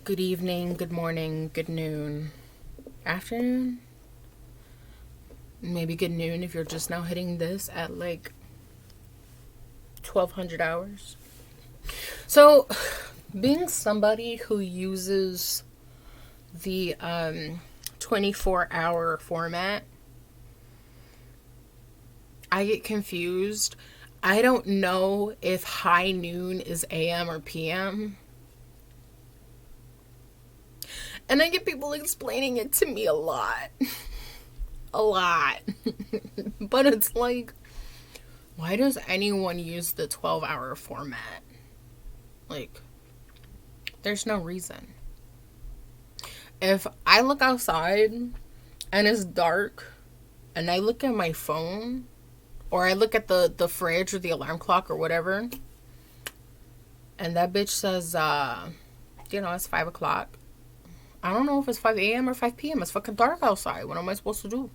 Good evening, good morning, good noon, afternoon, maybe good noon if you're just now hitting this at like 1200 hours. So, being somebody who uses the 24-hour format, I get confused. I don't know if high noon is AM or PM. And I get people explaining it to me a lot. A lot. But it's like, why does anyone use the 12-hour format? Like, there's no reason. If I look outside and it's dark and I look at my phone or I look at the fridge or the alarm clock or whatever and that bitch says, it's 5 o'clock. I don't know if it's 5 a.m. or 5 p.m. It's fucking dark outside. What am I supposed to do?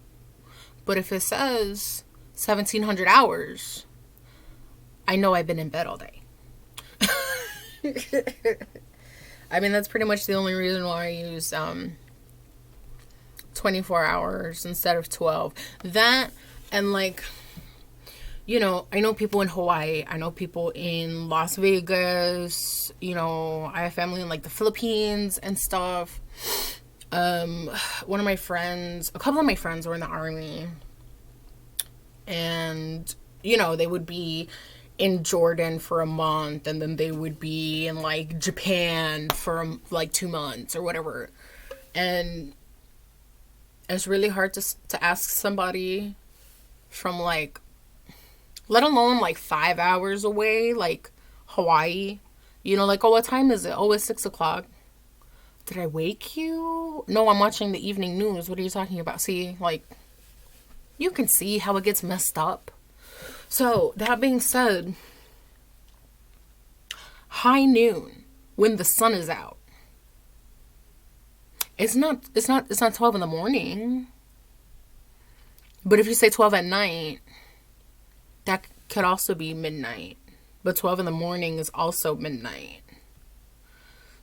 But if it says 1700 hours, I know I've been in bed all day. I mean, that's pretty much the only reason why I use 24 hours instead of 12. That and like, I know people in Hawaii. I know people in Las Vegas. I have family in like the Philippines and stuff. A couple of my friends were in the army. And, they would be in Jordan for a month. And then they would be in like Japan for like 2 months or whatever. And it's really hard to ask somebody from like, let alone like 5 hours away, like Hawaii. Like, oh, what time is it? Oh, it's 6 o'clock. Did I wake you? No, I'm watching the evening news. What are you talking about? See, like, you can see how it gets messed up. So, that being said, high noon, when the sun is out, it's not 12 in the morning. But if you say 12 at night, that could also be midnight. But 12 in the morning is also midnight.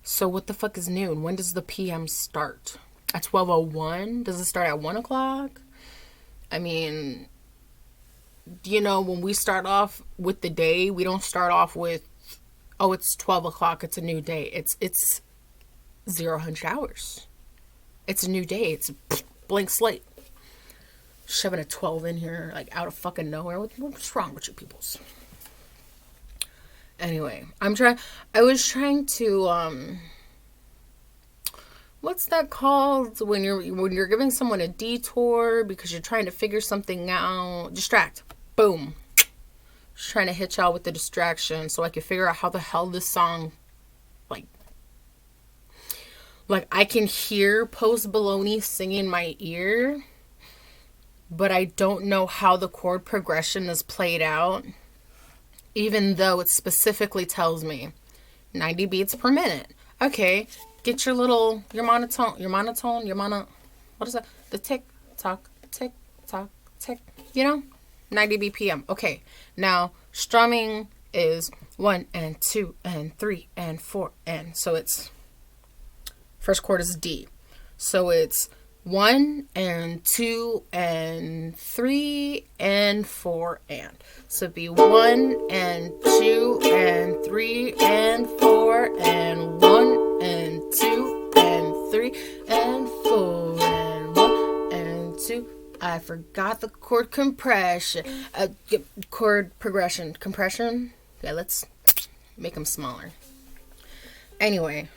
So what the fuck is noon? When does the PM start? At 12:01? Does it start at 1 o'clock? I mean, when we start off with the day, we don't start off with, oh, it's 12 o'clock, it's a new day. It's 0 hours. It's a new day. It's a blank slate. Shoving a 12 in here, like, out of fucking nowhere. What's wrong with you peoples? Anyway, I was trying to, what's that called? When you're giving someone a detour because you're trying to figure something out. Distract. Boom. Just trying to hit y'all with the distraction so I can figure out how the hell this song, like I can hear Post Baloney singing in my ear, but I don't know how the chord progression is played out, even though it specifically tells me 90 beats per minute. Okay, get your monotone, what is that? The tick, tock, tick, 90 BPM. Okay, now strumming is 1 and 2 and 3 and 4 and, so it's, first chord is D. So it's 1 and 2 and 3 and 4 and. So it'd be 1 and 2 and 3 and 4 and 1 and 2 and 3 and 4 and 1 and 2. I forgot the chord compression. Chord progression. Compression? Yeah, let's make them smaller. Anyway.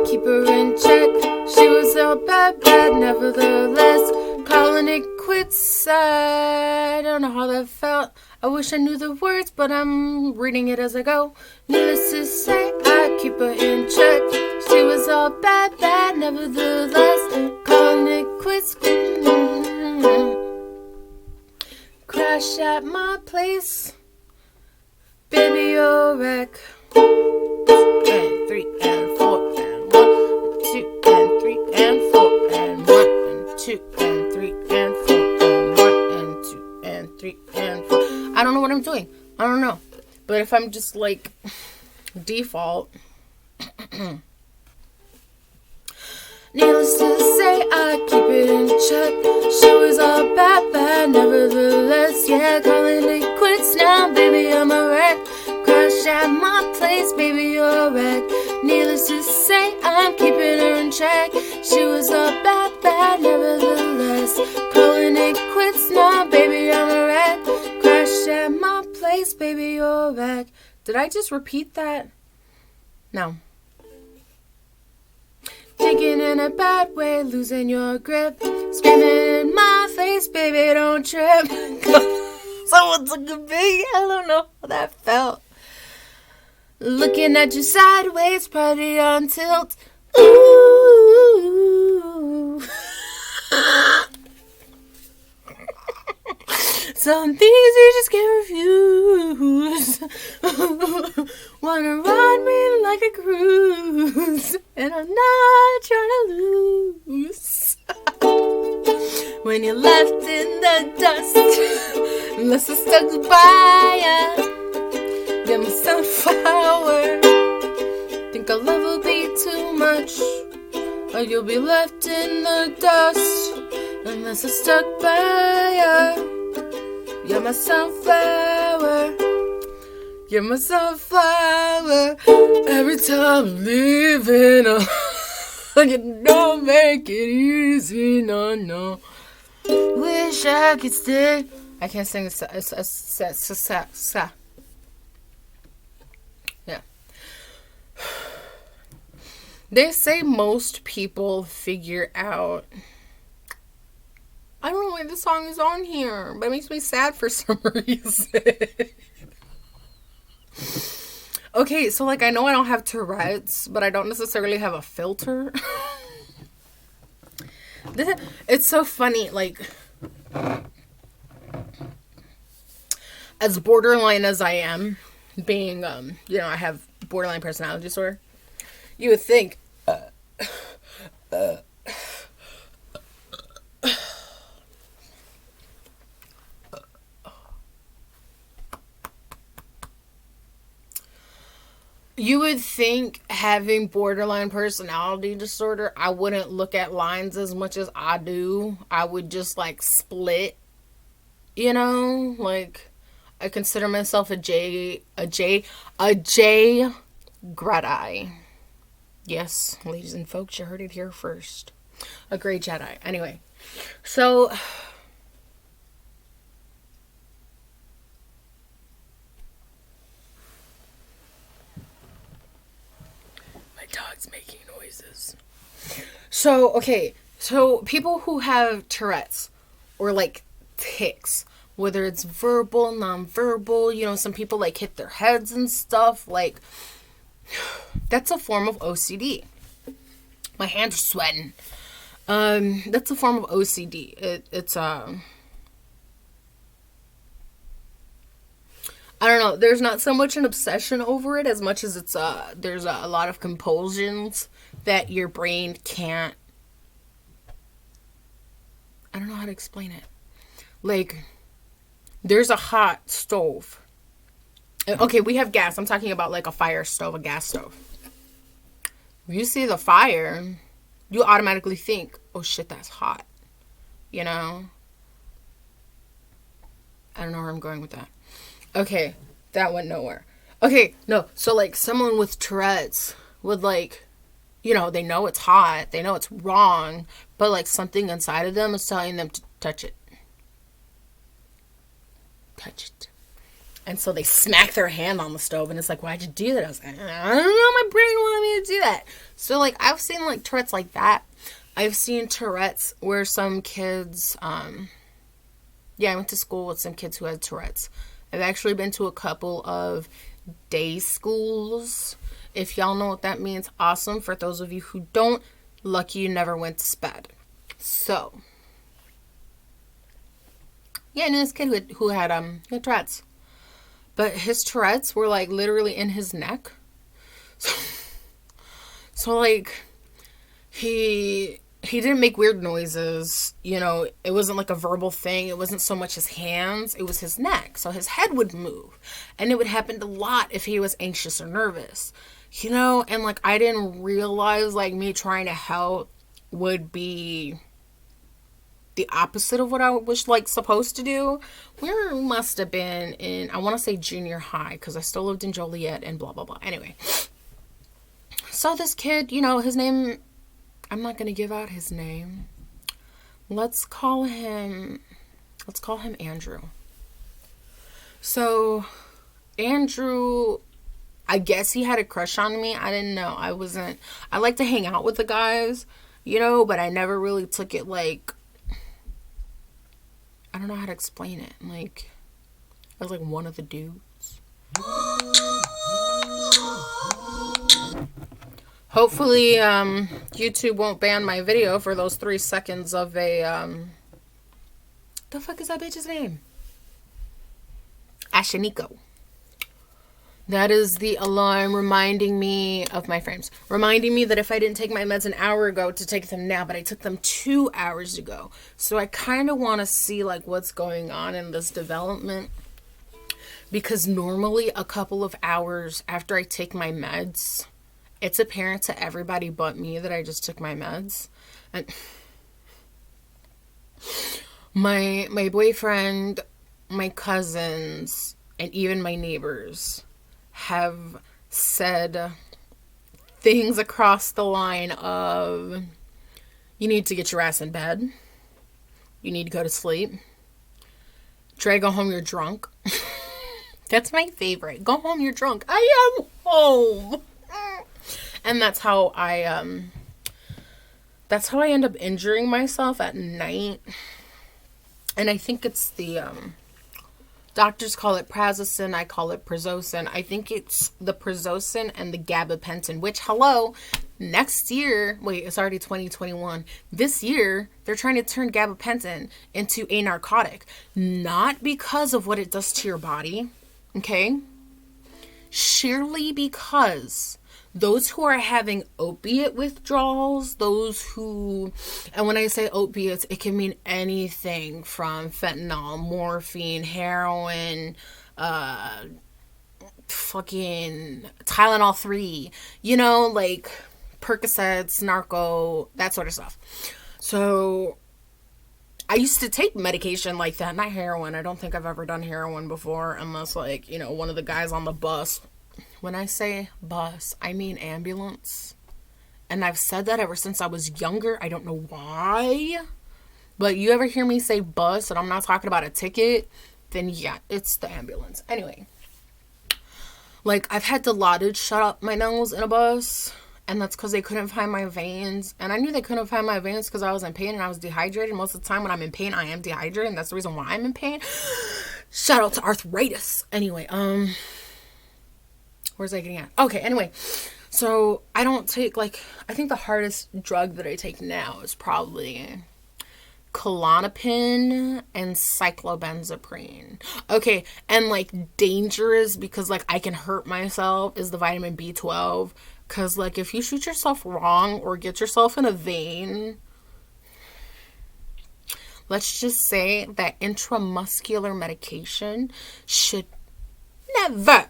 Keep her in check. She was so bad, nevertheless. Calling it quits. I don't know how that felt. I wish I knew the words, but I'm reading it as I go. Needless to say, I keep her in check. She was all bad, bad, nevertheless. Calling it quits. Crash at my place. Baby, you're a wreck. 2 and 3 and 4 and 1 and 2 and 3 and 4 and 1 and 2 and 3 and 4 and 1 and 2 and 3 and 4. I don't know what I'm doing. I don't know. But if I'm just like default. Needless to say, I keep it in check. She was all bad, bad, nevertheless. Yeah, calling it quits now, baby, I'm a wreck. Crash at my place, baby, you're a wreck. Needless to say, I'm keeping her in check. She was all bad, bad, nevertheless. Calling it quits now, baby, I'm a wreck. Crash at my place, baby, you're a wreck. Did I just repeat that? No. Thinking in a bad way, losing your grip. Screaming in my face, baby, don't trip. Someone took a big, I don't know how that felt. Looking at you sideways, party on tilt. Ooh. Some things you just can't refuse. Wanna ride me like a cruise, and I'm not trying to lose. When you're left in the dust, unless I stuck by ya, get my sunflower. Think our love will be too much, or you'll be left in the dust, unless I stuck by ya. You're my sunflower. You're my sunflower. Every time I'm leaving, you don't make it easy, no. Wish I could stay. I can't sing yeah. They say most people figure out. I don't know why this song is on here, but it makes me sad for some reason. Okay, so like I know I don't have Tourette's, but I don't necessarily have a filter. It's so funny, like as borderline as I am, being I have borderline personality disorder. You would think having borderline personality disorder, I wouldn't look at lines as much as I do. I would just like split, like I consider myself a J Jedi. Yes, ladies and folks, you heard it here first. A gray Jedi. Anyway, so dog's making noises. So people who have Tourette's or like tics, whether it's verbal, non-verbal, some people like hit their heads and stuff, like that's a form of OCD. My hands are sweating. That's a form of OCD. It's I don't know. There's not so much an obsession over it as much as it's there's a lot of compulsions that your brain can't. I don't know how to explain it. Like, there's a hot stove. Okay, we have gas. I'm talking about like a fire stove, a gas stove. If you see the fire, you automatically think, "Oh shit, that's hot." I don't know where I'm going with that. Okay, that went nowhere. Okay, no, so like someone with Tourette's would like, they know it's hot, they know it's wrong, but like something inside of them is telling them to touch it. Touch it. And so they smack their hand on the stove and it's like, why'd you do that? I was like, I don't know, my brain wanted me to do that. So like I've seen like Tourette's like that. I've seen Tourette's where some kids, I went to school with some kids who had Tourette's. I've actually been to a couple of day schools. If y'all know what that means, awesome. For those of you who don't, lucky you never went to SPED. So, yeah, I knew this kid who had Tourette's. But his Tourette's were like literally in his neck. So like, he didn't make weird noises, you know, it wasn't like a verbal thing, it wasn't so much his hands, it was his neck, so his head would move, and it would happen a lot if he was anxious or nervous, you know, and like, I didn't realize, like, me trying to help would be the opposite of what I was, like, supposed to do. We must have been in, I want to say junior high, because I still lived in Joliet, and blah, blah, blah, anyway. So this kid, you know, his name, I'm not going to give out his name. Let's call him Andrew. So, Andrew, I guess he had a crush on me. I didn't know. I like to hang out with the guys, you know, but I never really took it like, I don't know how to explain it. Like, I was like one of the dudes. Hopefully, YouTube won't ban my video for those 3 seconds of a, the fuck is that bitch's name? Ashaniko. That is the alarm reminding me of my frames. Reminding me that if I didn't take my meds an hour ago, to take them now, but I took them 2 hours ago. So I kind of want to see, like, what's going on in this development. Because normally a couple of hours after I take my meds, it's apparent to everybody but me that I just took my meds. And my boyfriend, my cousins, and even my neighbors have said things across the line of, you need to get your ass in bed. You need to go to sleep. Try to go home, you're drunk. That's my favorite. Go home, you're drunk. I am home. And that's how I end up injuring myself at night. And I think it's the, doctors call it prazosin, I call it prazosin. I think it's the prazosin and the gabapentin, which, hello, next year, wait, it's already 2021. This year, they're trying to turn gabapentin into a narcotic. Not because of what it does to your body, okay? Surely because those who are having opiate withdrawals, those who, and when I say opiates, it can mean anything from fentanyl, morphine, heroin, fucking Tylenol 3, you know, like Percocets, narco, that sort of stuff. So I used to take medication like that, not heroin. I don't think I've ever done heroin before, unless, like, you know, one of the guys on the bus. When I say bus, I mean ambulance. And I've said that ever since I was younger. I don't know why. But you ever hear me say bus and I'm not talking about a ticket, then yeah, it's the ambulance. Anyway. Like, I've had Dilaudid shut up my nose in a bus. And that's because they couldn't find my veins. And I knew they couldn't find my veins because I was in pain and I was dehydrated. Most of the time when I'm in pain, I am dehydrated. And that's the reason why I'm in pain. Shout out to arthritis. Anyway, where's I getting at? Okay, anyway. So, I don't take, like, I think the hardest drug that I take now is probably Klonopin and cyclobenzaprine. Okay, and, like, dangerous because, like, I can hurt myself is the vitamin B12. Because, like, if you shoot yourself wrong or get yourself in a vein, let's just say that intramuscular medication should never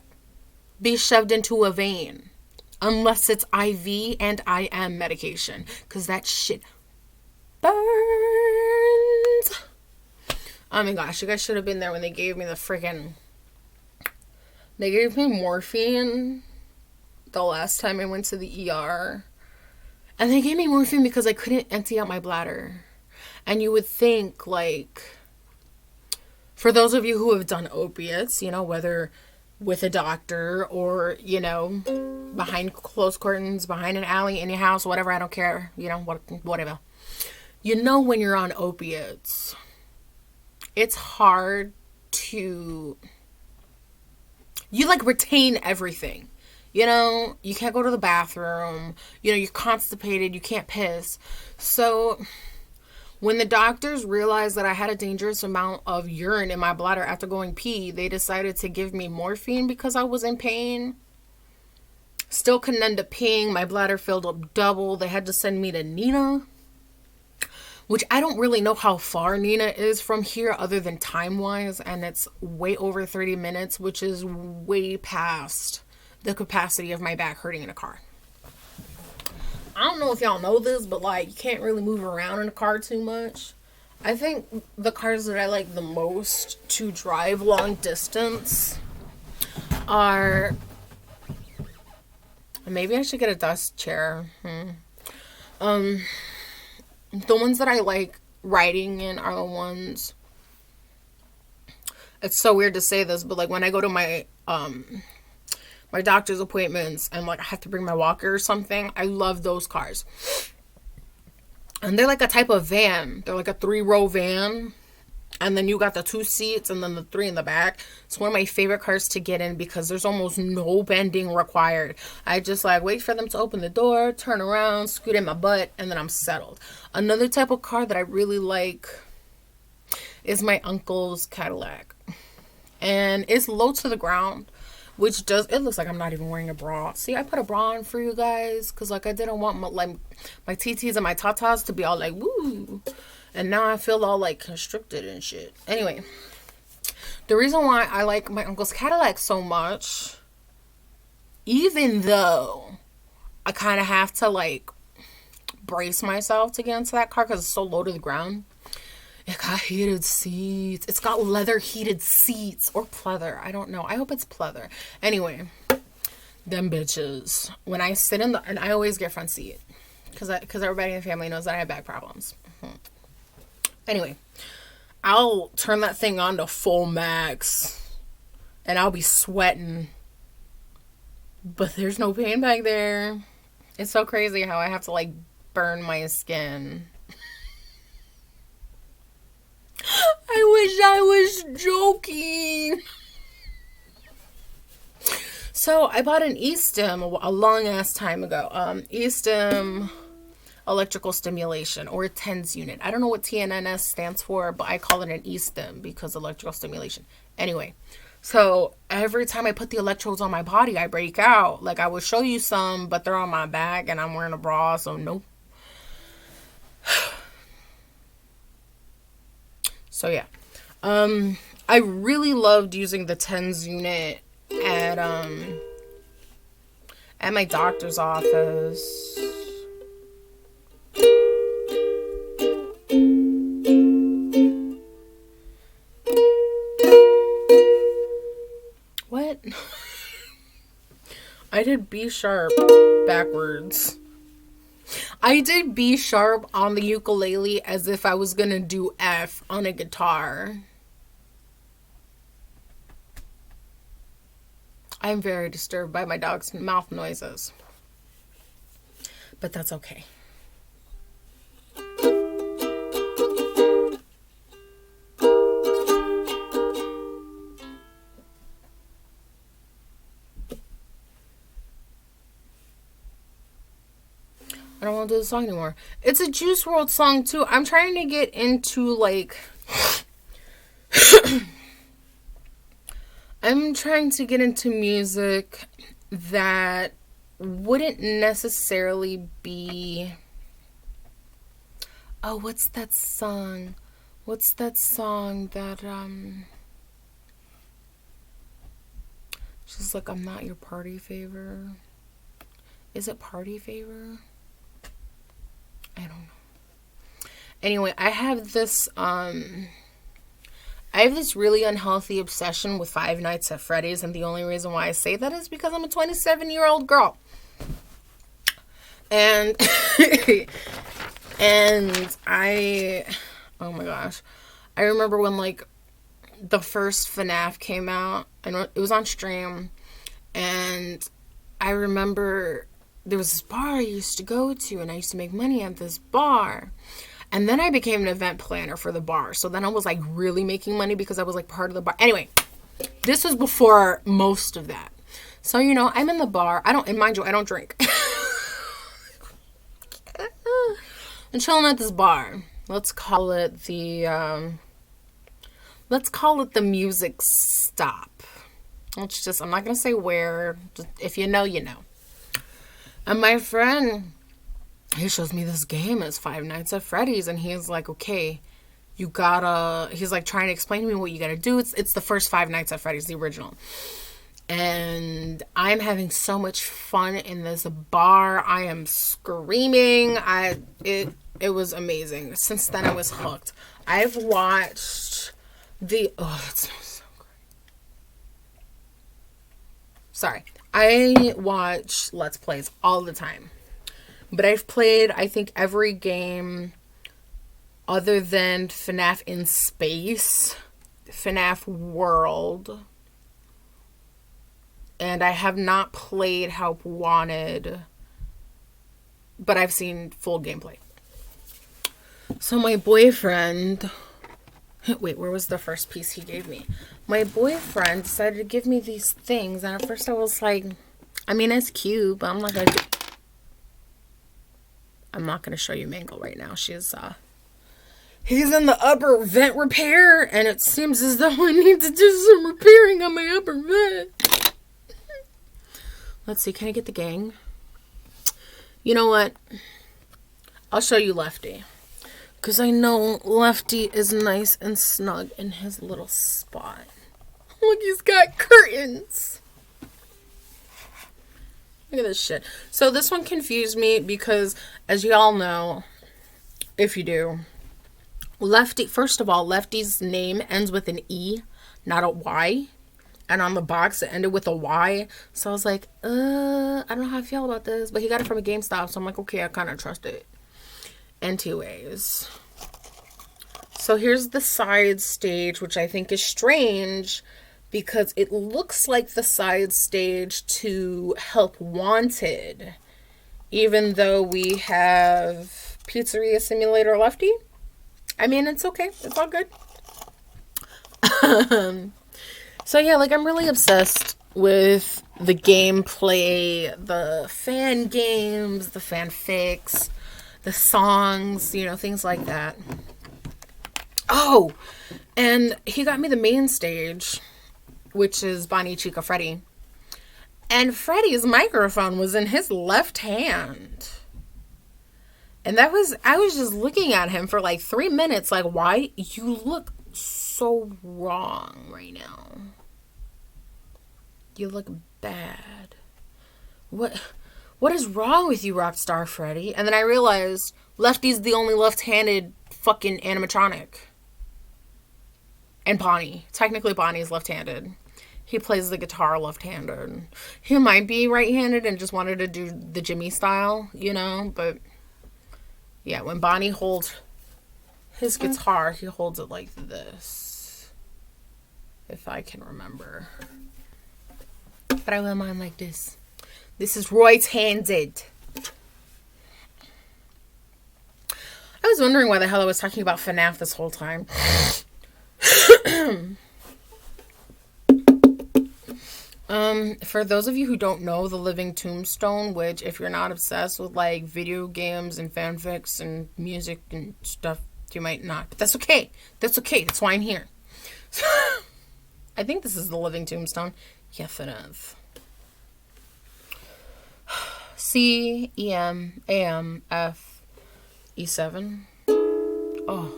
be shoved into a vein unless it's IV and IM medication, because that shit burns. Oh my gosh, you guys should have been there when they gave me they gave me morphine the last time I went to the ER. And they gave me morphine because I couldn't empty out my bladder. And you would think, like, for those of you who have done opiates, you know, whether with a doctor or, you know, behind closed curtains, behind an alley, in your house, whatever, I don't care, you know, whatever. You know, when you're on opiates, it's hard to you like retain everything. You know, you can't go to the bathroom. You know, you're constipated. You can't piss. So when the doctors realized that I had a dangerous amount of urine in my bladder after going pee, they decided to give me morphine because I was in pain. Still couldn't end up peeing. My bladder filled up double. They had to send me to Nina, which I don't really know how far Nina is from here other than time-wise, and it's way over 30 minutes, which is way past the capacity of my back hurting in a car. I don't know if y'all know this, but like, you can't really move around in a car too much. I think the cars that I like the most to drive long distance are... Maybe I should get a dust chair. The ones that I like riding in are the ones... It's so weird to say this, but like when I go to my my doctor's appointments and like I have to bring my walker or something, I love those cars. And they're like a type of van. They're like a 3-row van. And then you got the 2 seats and then the 3 in the back. It's one of my favorite cars to get in because there's almost no bending required. I just like wait for them to open the door, turn around, scoot in my butt, and then I'm settled. Another type of car that I really like is my uncle's Cadillac. And it's low to the ground, which does, it looks like I'm not even wearing a bra. See, I put a bra on for you guys because like I didn't want my TTs and my tatas to be all like, woo. And now I feel all like constricted and shit. Anyway, the reason why I like my uncle's Cadillac so much, even though I kind of have to like brace myself to get into that car because it's so low to the ground. It got heated seats. It's got leather heated seats or pleather. I don't know. I hope it's pleather. Anyway, them bitches. When I sit in the, and I always get front seat because everybody in the family knows that I have back problems. Anyway, I'll turn that thing on to full max and I'll be sweating, but there's no pain back there. It's so crazy how I have to like burn my skin. I wish I was joking. So I bought an E-stim a long ass time ago. E-stim electrical stimulation or a TENS unit. I don't know what TNNS stands for, but I call it an E-stim because electrical stimulation. Anyway, so every time I put the electrodes on my body, I break out. Like I will show you some, but they're on my back and I'm wearing a bra, so nope. So yeah, I really loved using the TENS unit at my doctor's office. What? I did B sharp backwards. I did B sharp on the ukulele as if I was gonna do F on a guitar. I'm very disturbed by my dog's mouth noises. But that's okay. I don't want to do the song anymore. It's a Juice WRLD song too. I'm trying to get into like I'm trying to get into music that wouldn't necessarily be... Oh, what's that song? What's that song that she's like, I'm not your party favor. Is it Party Favor? I don't know. Anyway, I have this really unhealthy obsession with Five Nights at Freddy's, and the only reason why I say that is because I'm a 27-year-old girl. And and oh my gosh, I remember when like the first FNAF came out, and it was on stream, and I remember there was this bar I used to go to, and I used to make money at this bar. And then I became an event planner for the bar. So then I was like really making money because I was like part of the bar. Anyway, This was before most of that. So, you know, I'm in the bar. And mind you, I don't drink. I'm chilling at this bar. Let's call it the music stop. I'm not going to say where. Just, if you know, you know. And my friend, he shows me this game. It's Five Nights at Freddy's. And he's like, okay, he's like trying to explain to me what you gotta do. It's the first Five Nights at Freddy's, the original. And I'm having so much fun in this bar. I am screaming. It was amazing. Since then, I was hooked. I've watched that smells so great. Sorry. I watch Let's Plays all the time. But I've played, I think, every game other than FNAF in Space, FNAF World, and I have not played Help Wanted, but I've seen full gameplay. So my boyfriend, wait, where was the first piece he gave me? My boyfriend decided to give me these things, and at first I was like, I mean, it's cute, but I'm not going to show you Mango right now. He's in the upper vent repair, and it seems as though I need to do some repairing on my upper vent. Let's see, can I get the gang? You know what? I'll show you Lefty. Because I know Lefty is nice and snug in his little spot. Look, he's got curtains. Look at this shit. So this one confused me because, as y'all know, if you do, Lefty, first of all, Lefty's name ends with an E, not a Y. And on the box, it ended with a Y. So I was like, I don't know how I feel about this. But he got it from a GameStop, so I'm like, okay, I kind of trust it. Anyways. So here's the side stage, which I think is strange because it looks like the side stage to Help Wanted, even though we have Pizzeria Simulator Lefty. I mean, it's okay. It's all good. So yeah, like, I'm really obsessed with the gameplay, the fan games, the fanfics, the songs, you know, things like that. Oh, and he got me the main stage, which is Bonnie, Chica, Freddy. And Freddy's microphone was in his left hand. And I was just looking at him for like 3 minutes, like, why? You look so wrong right now. You look bad. What is wrong with you, Rockstar Freddy? And then I realized Lefty's the only left-handed fucking animatronic. And Bonnie. Technically, Bonnie's left-handed. He plays the guitar left-handed. He might be right-handed and just wanted to do the Jimmy style, you know? But, yeah, when Bonnie holds his guitar, he holds it like this. If I can remember. But I wear mine like this. This is right-handed. I was wondering why the hell I was talking about FNAF this whole time. For those of you who don't know, The Living Tombstone, which if you're not obsessed with like video games and fanfics and music and stuff, you might not. But that's okay. That's okay. That's why I'm here. I think this is The Living Tombstone. Yes, it is. C, E, M, A, M, F, E7. Oh.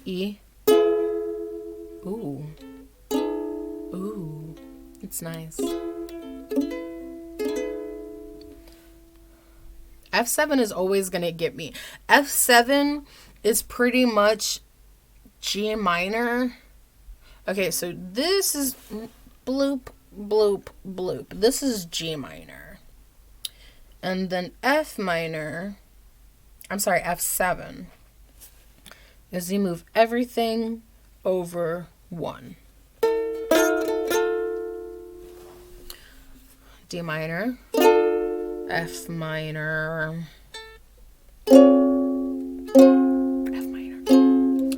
E. Ooh. Ooh. It's nice. F7 is always going to get me. F7 is pretty much G minor. Okay, so this is bloop, bloop, bloop. This is G minor. And then F7 is you move everything over 1. D minor, F minor, F minor,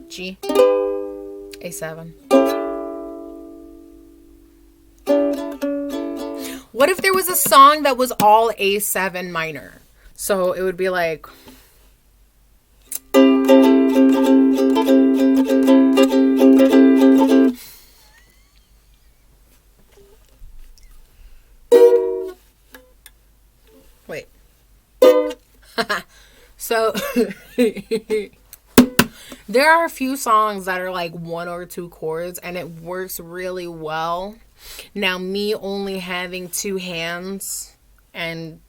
G, A7. What if there was a song that was all A7 minor? So it would be like... Wait. So... There are a few songs that are like 1 or 2 chords and it works really well. Now, me only having 2 hands and,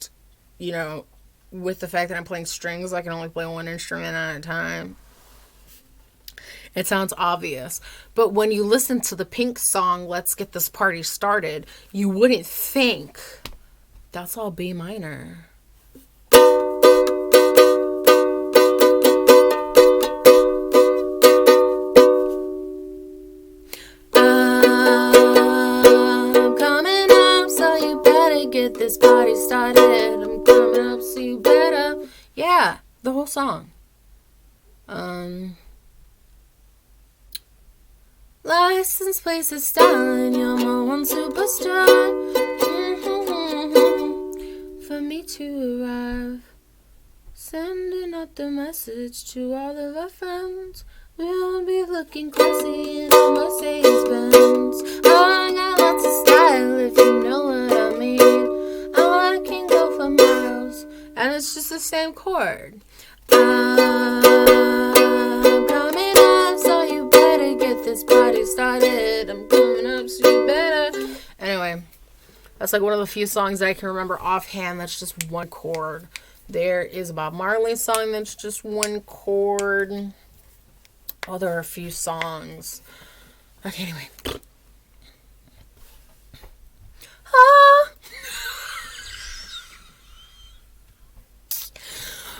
you know, with the fact that I'm playing strings, I can only play 1 instrument at a time. It sounds obvious. But when you listen to the Pink song, Let's Get This Party Started, you wouldn't think that's all B minor. Get this party started. I'm coming up, so you better. Yeah, the whole song. License plate is styling. You're my one superstar. For me to arrive, sending out the message to all of our friends. We'll be looking classy in a Mercedes Benz. I got lots of style, if you know what I mean. I can go for miles, and it's just the same chord. I'm coming up, so you better get this party started. I'm coming up, so you better. Anyway, that's like one of the few songs that I can remember offhand that's just 1 chord. There is a Bob Marley song that's just 1 chord. Oh, there are a few songs. Okay, anyway.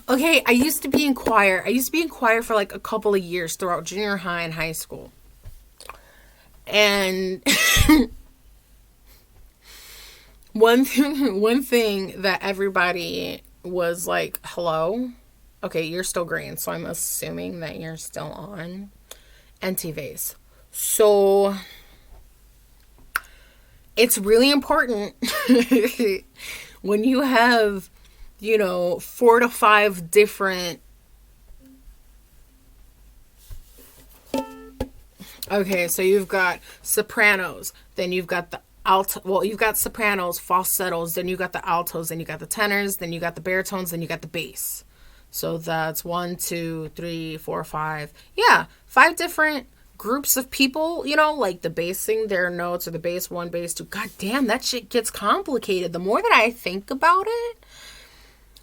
Okay, I used to be in choir. I used to be in choir for like a couple of years throughout junior high and high school. And one thing that everybody was like, hello? Okay, you're still green, so I'm assuming that you're still on NTVs. So it's really important when you have, you know, 4 to 5 different. Okay, so you've got sopranos, then you've got the alto. Well, you've got sopranos, falsettos, then you got the altos, then you got the tenors, then you got the baritones, then you got the bass. So that's 1, 2, 3, 4, 5. Yeah, 5 different groups of people, you know, like the bassing their notes or the bass 1, bass 2. God damn, that shit gets complicated. The more that I think about it,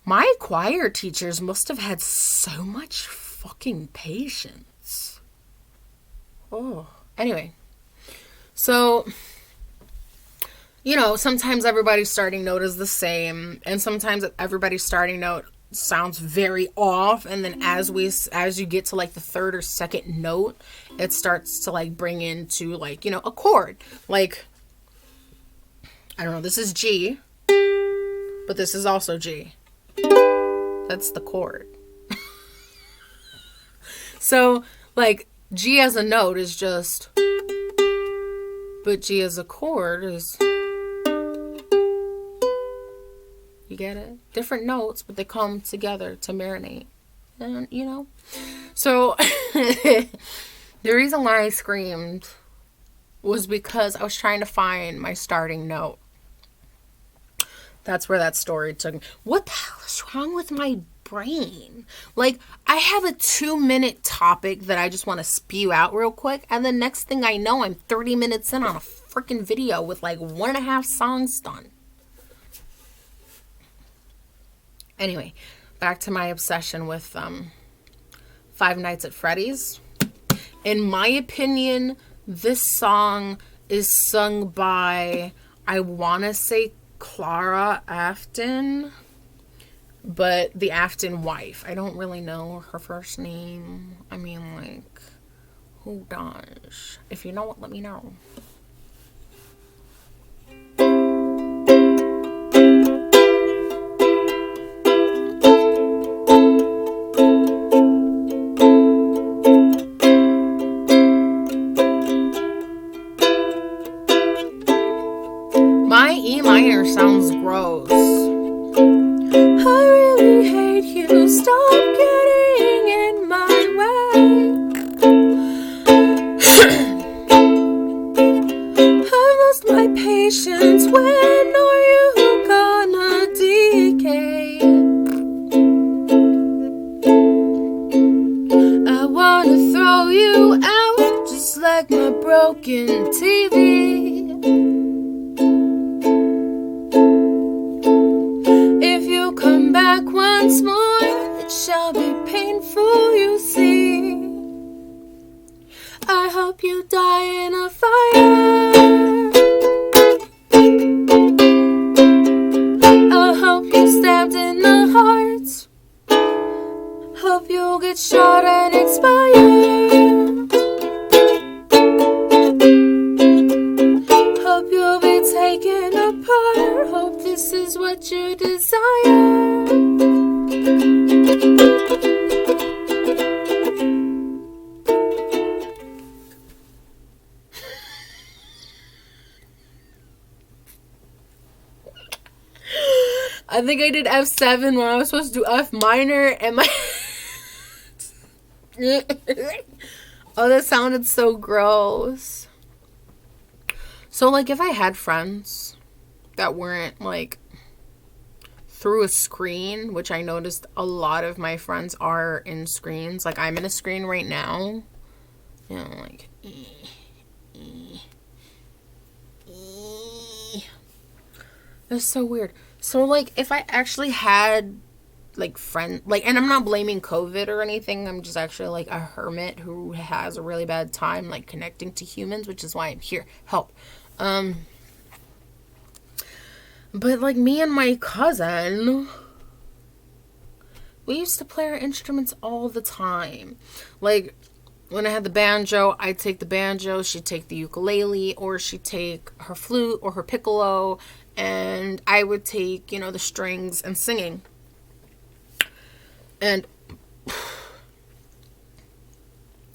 my choir teachers must have had so much fucking patience. Oh, anyway. So, you know, sometimes everybody's starting note is the same, and sometimes everybody's starting note sounds very off, and then as you get to like the 3rd or 2nd note, it starts to like bring into like, you know, a chord. Like, I don't know, this is G, but this is also G. That's the chord. So like G as a note is just, but G as a chord is, you get it? Different notes, but they come together to marinate. And, you know? So, the reason why I screamed was because I was trying to find my starting note. That's where that story took me. What the hell is wrong with my brain? Like, I have a 2-minute topic that I just want to spew out real quick, and the next thing I know, I'm 30 minutes in on a freaking video with like 1.5 songs done. Anyway, back to my obsession with Five Nights at Freddy's. In my opinion, this song is sung by, I want to say Clara Afton, but the Afton wife. I don't really know her first name. I mean, like, who does? If you know it, let me know. stop getting in my way. I've lost my patience. When are you gonna decay? I wanna throw you out just like my broken TV. If you come back once more, it shall be painful, you see. I hope you die in a fire. I hope you stabbed in the heart. Hope you'll get shot and expire. Hope you'll be taken apart. Hope this is what you desire. I think I did F7 when I was supposed to do F minor, and my oh, that sounded so gross. So, like, if I had friends that weren't, like, through a screen, which I noticed a lot of my friends are in screens. Like, I'm in a screen right now. You know, like, That's so weird. So, like, if I actually had, like, friends, like, and I'm not blaming COVID or anything. I'm just actually, like, a hermit who has a really bad time, like, connecting to humans, which is why I'm here. Help. But, like, me and my cousin, we used to play our instruments all the time. Like, when I had the banjo, I'd take the banjo, she'd take the ukulele, or she'd take her flute or her piccolo, and I would take, you know, the strings and singing. And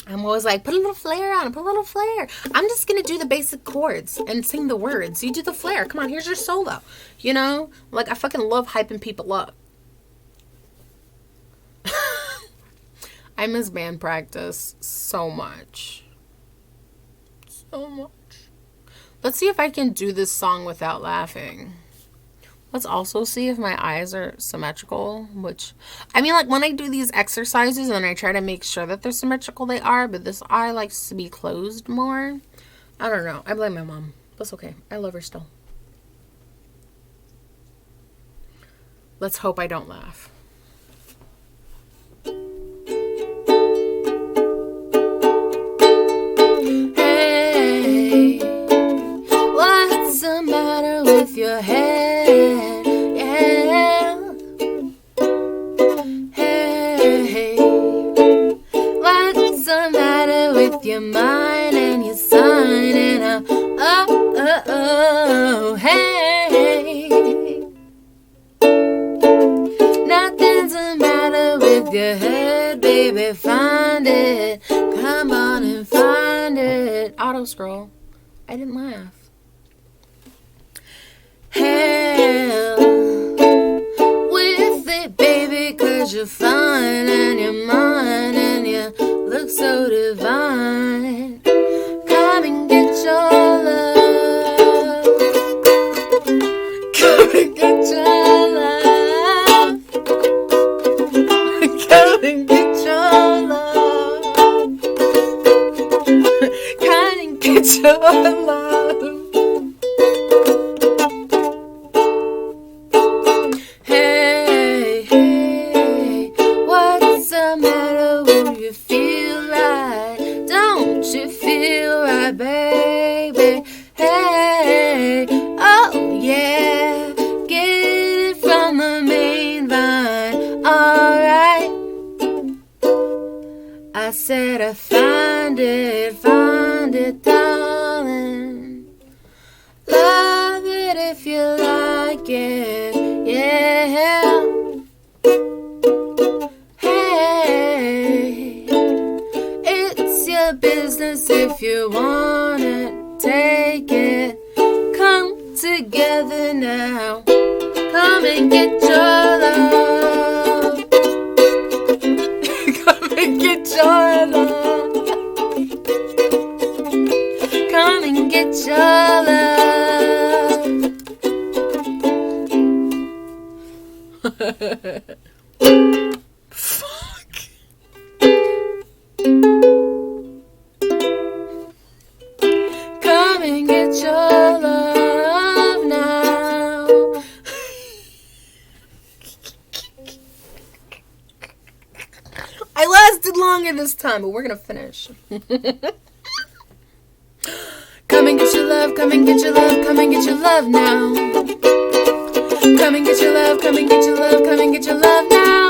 I'm always like, put a little flair on it, put a little flair. I'm just going to do the basic chords and sing the words. You do the flair. Come on, here's your solo. You know? Like, I fucking love hyping people up. I miss band practice so much. So much. Let's see if I can do this song without laughing. Let's also see if my eyes are symmetrical, which, I mean, like, when I do these exercises and I try to make sure that they're symmetrical, they are, but this eye likes to be closed more. I don't know. I blame my mom. That's okay. I love her still. Let's hope I don't laugh. Hey, what's the matter with your head? Yeah. Hey, what's the matter with your mind and your sun and hey. Nothing's the matter with your head, baby, find it. Come on and find it. Auto scroll. I didn't laugh. Hell with it, baby, 'cause you're fine and you're mine and you look so divine. Come and get your love. Come and get your love. Come and get your love. Come and get your love. Hey, hey, what's the matter when you feel right? Don't you feel right, baby? Hey, oh yeah, get it from the main vine, alright. I said I find it, darling. Love it if you like it, yeah. Hey, it's your business if you want it, take it. Come together now. Come and get your love. and get your love. Come and get your love. Fuck. Come and get your love now. I lasted longer this time, but we're gonna finish. Come and get your love, come and get your love, come and get your love now. Come and get your love, come and get your love, come and get your love now.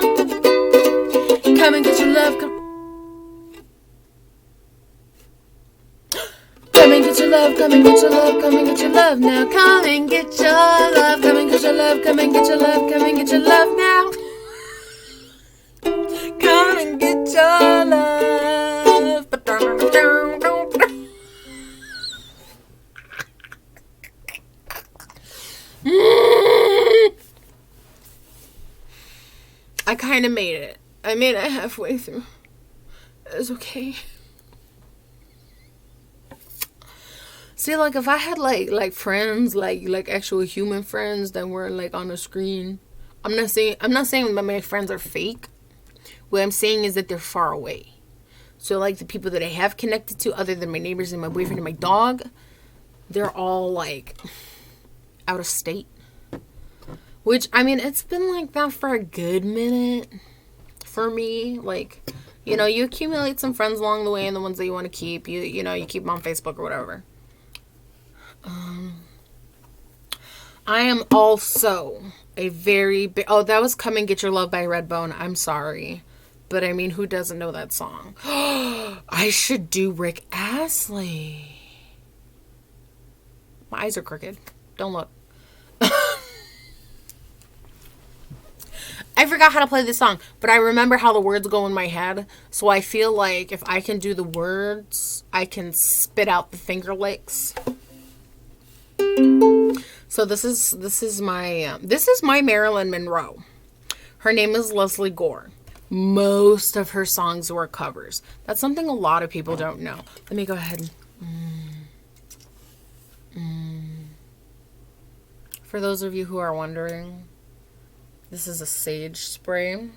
Come and get your love, come and get your love, come and get your love, come and get your love now. Come and get your love, come and get your love, come and get your love, come and get your love now. Come and get your love. I kind of made it. I made it halfway through. It was okay. See, like, if I had like friends, like actual human friends that were like on the screen, I'm not saying that my friends are fake. What I'm saying is that they're far away. So like the people that I have connected to, other than my neighbors and my boyfriend and my dog, they're all like out of state. Which, I mean, it's been like that for a good minute for me. Like, you know, you accumulate some friends along the way, and the ones that you want to keep, you know, you keep them on Facebook or whatever. I am also a very big... Oh, that was Come and Get Your Love by Redbone. I'm sorry. But, I mean, who doesn't know that song? I should do Rick Astley. My eyes are crooked. Don't look. I forgot how to play this song, but I remember how the words go in my head. So I feel like if I can do the words, I can spit out the finger licks. So this is my Marilyn Monroe. Her name is Leslie Gore. Most of her songs were covers. That's something a lot of people don't know. Let me go ahead. For those of you who are wondering, this is a sage spray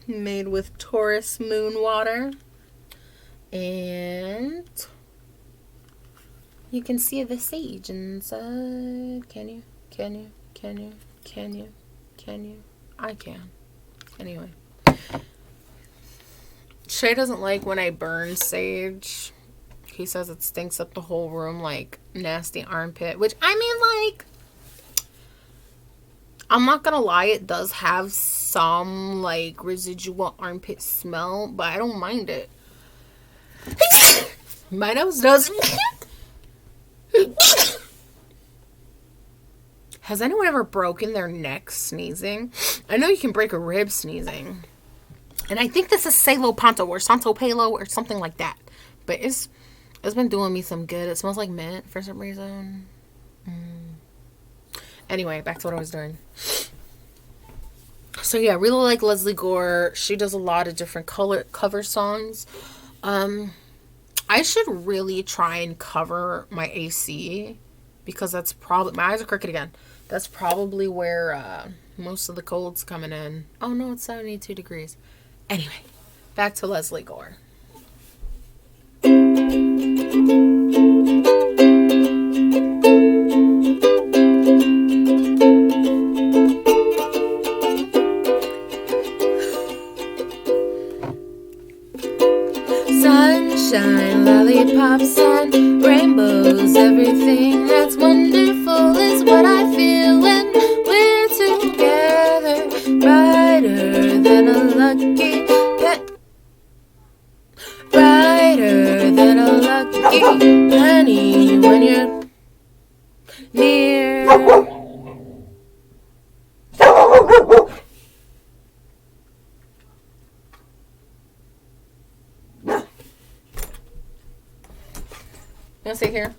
made with Taurus moon water. And you can see the sage inside. Can you? I can. Anyway. Shay doesn't like when I burn sage. He says it stinks up the whole room like nasty armpit. Which, I mean, like, I'm not gonna lie, it does have some, like, residual armpit smell, but I don't mind it. My nose doesn't. Has anyone ever broken their neck sneezing? I know you can break a rib sneezing. And I think this is Salo Ponto or Santo Palo or something like that. But it's been doing me some good. It smells like mint for some reason. Anyway, back to what I was doing. So yeah, I really like Leslie Gore. She does a lot of different cover songs. I should really try and cover my AC because that's probably... My eyes are crooked again. That's probably where most of the cold's coming in. Oh no, it's 72 degrees. Anyway, back to Leslie Gore. Sunshine, lollipops, and rainbows. Everything that's wonderful is what I feel when we're together. Brighter than a lucky brighter than a lucky penny when you're near. You wanna sit here?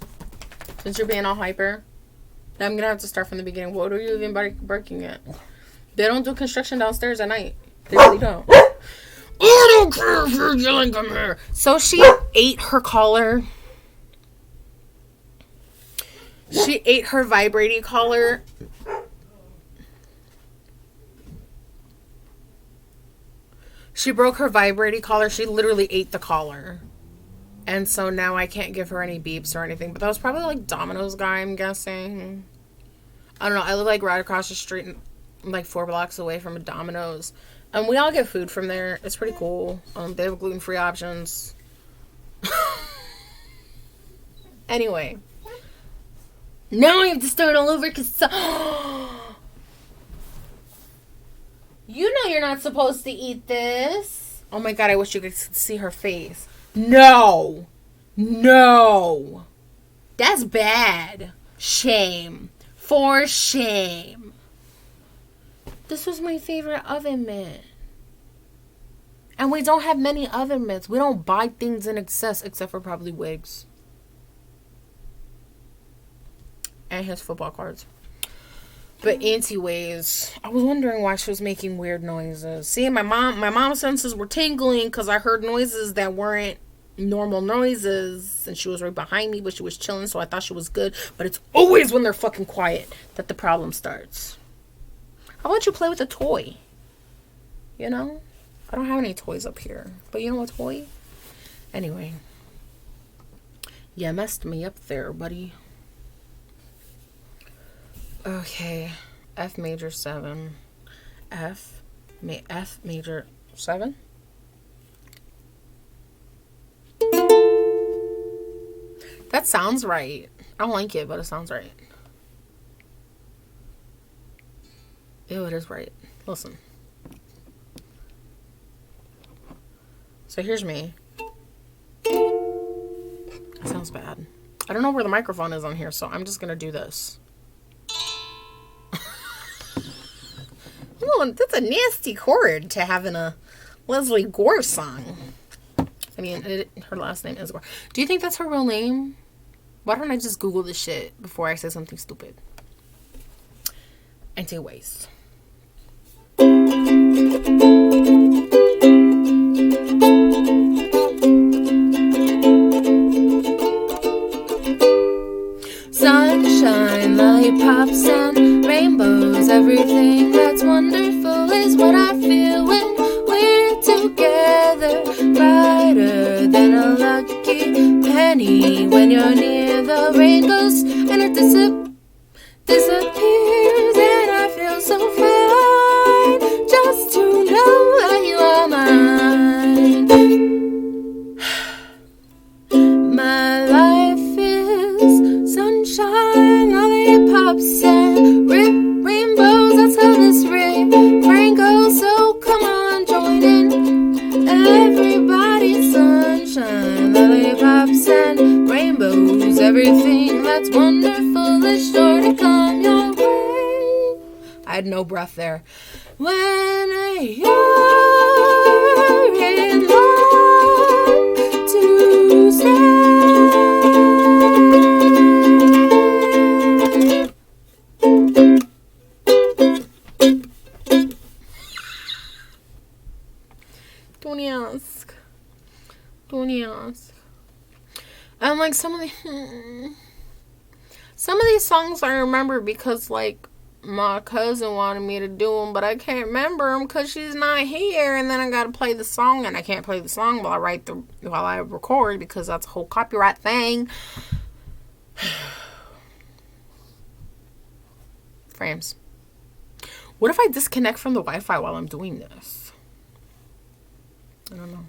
Since you're being all hyper. Now I'm gonna have to start from the beginning. What are you even barking at? They don't do construction downstairs at night. They really don't. Oh don't care if you're yelling, come here. So she ate her collar. She ate her vibrating collar. She broke her vibrating collar. She literally ate the collar. And so now I can't give her any beeps or anything. But that was probably like Domino's guy, I'm guessing. I don't know. I live like right across the street, like 4 blocks away from a Domino's. And we all get food from there. It's pretty cool. They have gluten-free options. Anyway. Now I have to start all over because... You know you're not supposed to eat this. Oh my god, I wish you could see her face. No. No. That's bad. Shame. For shame. This was my favorite oven mitt. And we don't have many oven mitts. We don't buy things in excess except for probably wigs. And his football cards. But anyways, I was wondering why she was making weird noises. See, my mom's senses were tingling because I heard noises that weren't normal noises. And she was right behind me, but she was chilling, so I thought she was good. But it's always when they're fucking quiet that the problem starts. How about you play with a toy? You know? I don't have any toys up here. But you know a toy? Anyway. Yeah, messed me up there, buddy. Okay, F major 7, F major 7. That sounds right. I don't like it, but it sounds right. Ew, it is right. Listen. So here's me. That sounds bad. I don't know where the microphone is on here, so I'm just gonna do this. Oh, that's a nasty chord to have in a Leslie Gore song. I mean, her last name is Gore. Do you think that's her real name? Why don't I just Google this shit before I say something stupid? Anyways. Sunshine, lollipops, and rainbows. Everything that's wonderful is what I feel when we're together. Brighter than a lucky penny when you're near. The rain goes and it disappears, and I feel so fine just to know that you are mine. My life is sunshine, lollipops, and rainbows. That's how this rain goes. So come on, join in. Everybody, sunshine, lollipops, and rainbows. Everything that's wonderful is sure to come your way. I had no breath there. When you're in love to say. Don't ask. And like some of these songs I remember because like my cousin wanted me to do them, but I can't remember them because she's not here. And then I gotta play the song, and I can't play the song while I record because that's a whole copyright thing. Frames. What if I disconnect from the Wi-Fi while I'm doing this? I don't know.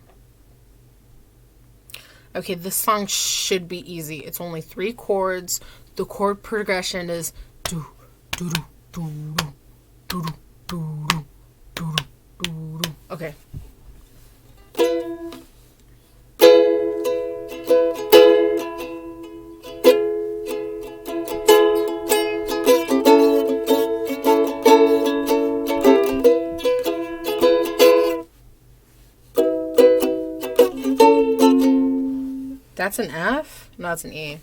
Okay, this song should be easy. It's only 3 chords. The chord progression is do do do do do do do do do do. Okay. That's an F? No, that's an E.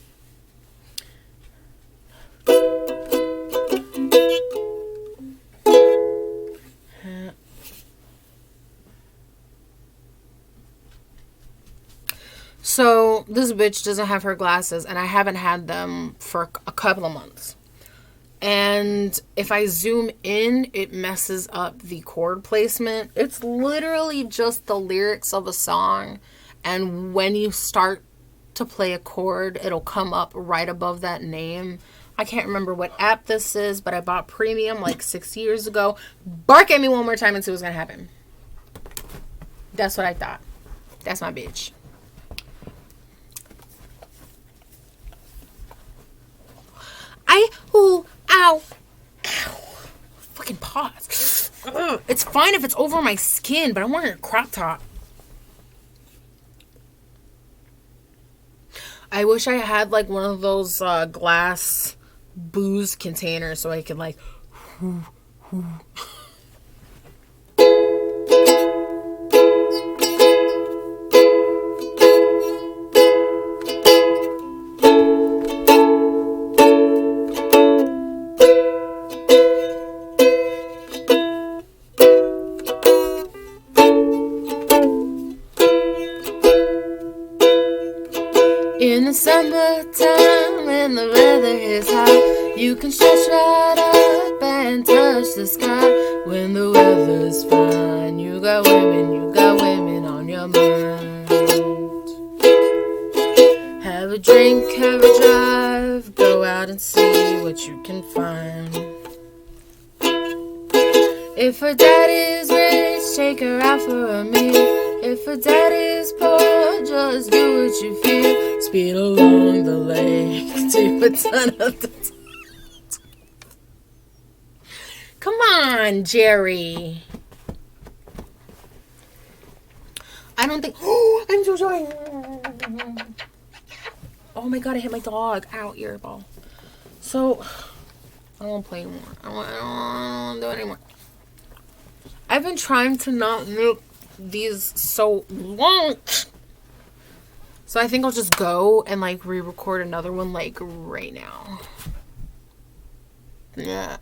So this bitch doesn't have her glasses, and I haven't had them for a couple of months. And if I zoom in, it messes up the chord placement. It's literally just the lyrics of a song, and when you start to play a chord, it'll come up right above that name. I can't remember what app this is, but I bought premium like 6 years ago. Bark at me one more time and see what's gonna happen. That's what I thought. That's my bitch. Ooh, ow, fucking pause. Ugh, it's fine if it's over my skin, but I'm wearing a crop top. I wish I had like one of those glass booze containers so I could like in the summertime when the weather is hot, you can stretch right up and touch the sky. When the weather's fine, you got women on your mind. Have a drink, have a drive, go out and see what you can find. If her daddy's rich, take her out for a meal. If her daddy's poor, just do what you feel. Speed along the lake to a ton of the Come on, Jerry. I don't think... Oh, I'm so sorry. Oh my god, I hit my dog. Ow, earball. So, I don't want to play anymore. I don't want to do it anymore. I've been trying to not make these so long. So I think I'll just go and like re-record another one like right now. Yeah.